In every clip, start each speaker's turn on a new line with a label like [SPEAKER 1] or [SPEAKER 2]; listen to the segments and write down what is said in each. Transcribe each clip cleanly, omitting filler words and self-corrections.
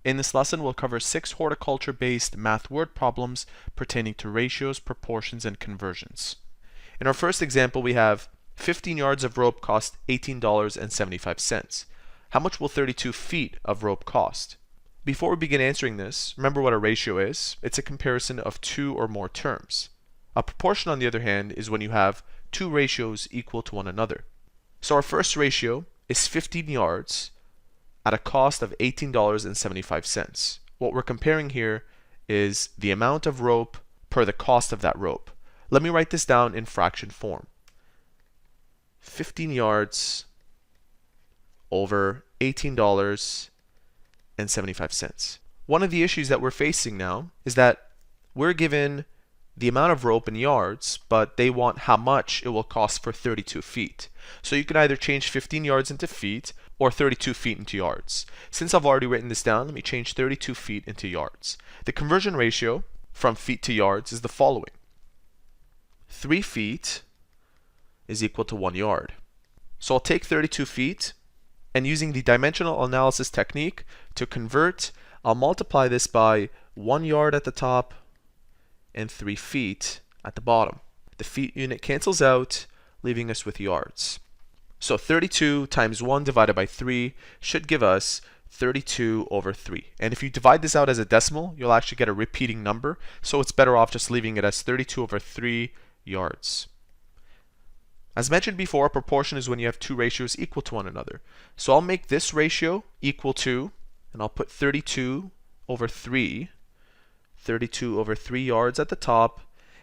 [SPEAKER 1] In this lesson, we'll cover 6 horticulture-based math word problems pertaining to ratios, proportions, and conversions. In our first example, we have 15 yards of rope cost $18.75. How much will 32 feet of rope cost? Before we begin answering this, remember what a ratio is. It's a comparison of two or more terms. A proportion, on the other hand, is when you have two ratios equal to one another. So our first ratio is 15 yards at a cost of $18.75. What we're comparing here is the amount of rope per the cost of that rope. Let me write this down in fraction form. 15 yards over $18.75. One of the issues that we're facing now is that we're given the amount of rope in yards, but they want how much it will cost for 32 feet. So you can either change 15 yards into feet or 32 feet into yards. Since I've already written this down, let me change 32 feet into yards. The conversion ratio from feet to yards is the following. 3 feet is equal to 1 yard. So I'll take 32 feet, and using the dimensional analysis technique to convert, I'll multiply this by 1 yard at the top and 3 feet at the bottom. The feet unit cancels out, leaving us with yards. So 32 times 1 divided by 3 should give us 32 over 3. And if you divide this out as a decimal, you'll actually get a repeating number. So it's better off just leaving it as 32 over 3 yards. As mentioned before, proportion is when you have two ratios equal to one another. So I'll make this ratio equal to, and I'll put 32 over 3 yards at the top,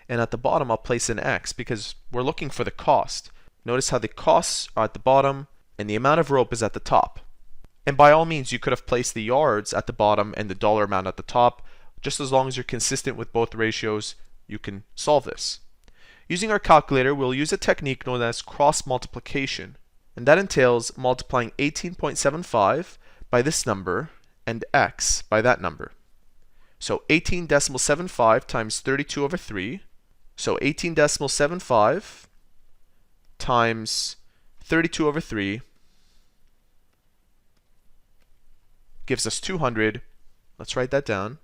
[SPEAKER 1] and at the bottom I'll place an X because we're looking for the cost. Notice how the costs are at the bottom and the amount of rope is at the top. And by all means, you could have placed the yards at the bottom and the dollar amount at the top. Just as long as you're consistent with both ratios, you can solve this. Using our calculator, we'll use a technique known as cross multiplication, and that entails multiplying 18.75 by this number and X by that number. So 18.75 times 32 over 3. So 18.75 times 32 over 3 gives us 200. Let's write that down.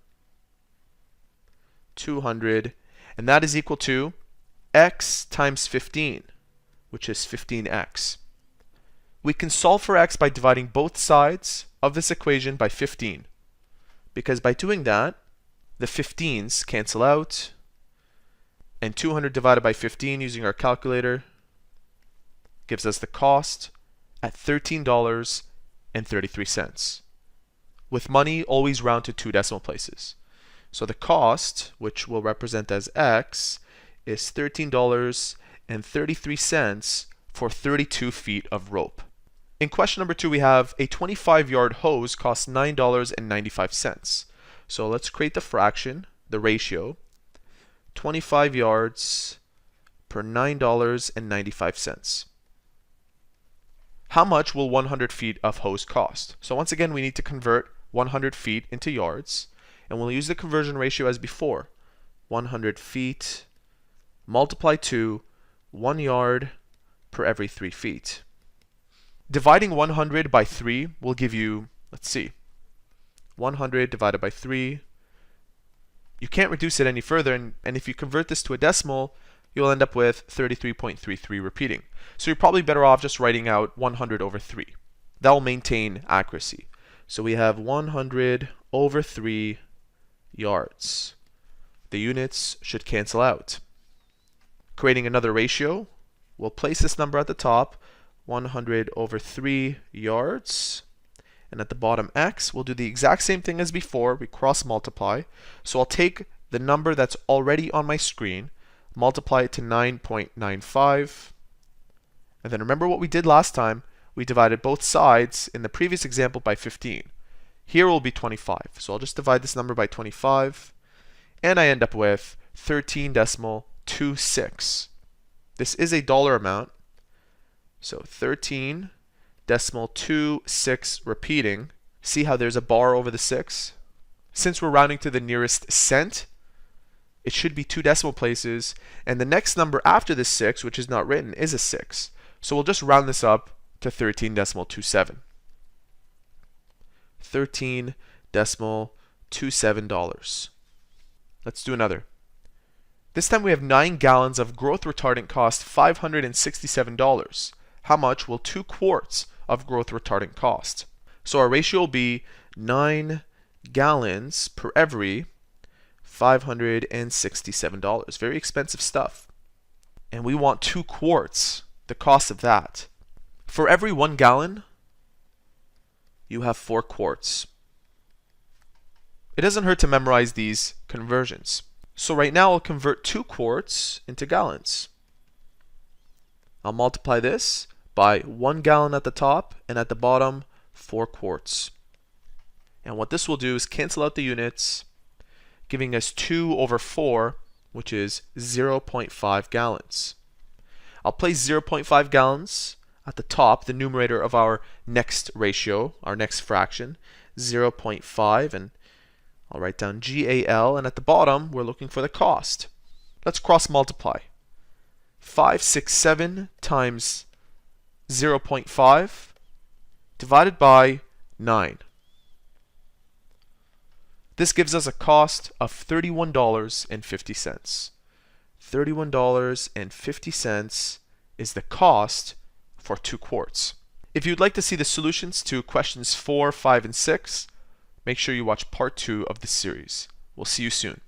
[SPEAKER 1] 200, and that is equal to x times 15, which is 15x. We can solve for x by dividing both sides of this equation by 15, because by doing that, the 15s cancel out, and 200 divided by 15 using our calculator gives us the cost at $13.33. With money, always round to two decimal places. So the cost, which we'll represent as x, is $13.33 for 32 feet of rope. In question number 2, we have a 25-yard hose costs $9.95. So let's create the fraction, the ratio, 25 yards per $9.95. How much will 100 feet of hose cost? So once again, we need to convert 100 feet into yards, and we'll use the conversion ratio as before. 100 feet multiplied to 1 yard per every 3 feet. Dividing 100 by 3 will give you, let's see, 100 divided by 3. You can't reduce it any further, and if you convert this to a decimal, you'll end up with 33.33 repeating. So you're probably better off just writing out 100 over 3. That will maintain accuracy. So we have 100 over 3 yards. The units should cancel out. Creating another ratio, we'll place this number at the top, 100 over 3 yards. And at the bottom x, we'll do the exact same thing as before. We cross multiply. So I'll take the number that's already on my screen, multiply it to 9.95. And then remember what we did last time. We divided both sides in the previous example by 15. Here will be 25. So I'll just divide this number by 25. And I end up with 13.26. This is a dollar amount. So 13.26 repeating. See how there's a bar over the 6? Since we're rounding to the nearest cent, it should be two decimal places, and the next number after the 6, which is not written, is a 6. So we'll just round this up to 13.27. 13 $0.27. Let's do another. This time we have 9 gallons of growth retardant cost $567. How much will 2 quarts of growth retardant cost? So our ratio will be 9 gallons per every $567. Very expensive stuff. And we want 2 quarts, the cost of that. For every 1 gallon, you have 4 quarts. It doesn't hurt to memorize these conversions. So right now I'll convert 2 quarts into gallons. I'll multiply this by 1 gallon at the top, and at the bottom 4 quarts. And what this will do is cancel out the units, giving us 2 over 4, which is 0.5 gallons. I'll place 0.5 gallons at the top, the numerator of our next ratio, our next fraction, 0.5, and I'll write down GAL, and at the bottom we're looking for the cost. Let's cross multiply. 567 times 0.5 divided by 9. This gives us a cost of $31.50. $31.50 is the cost for 2 quarts. If you'd like to see the solutions to questions 4, 5, and 6, make sure you watch part 2 of this series. We'll see you soon.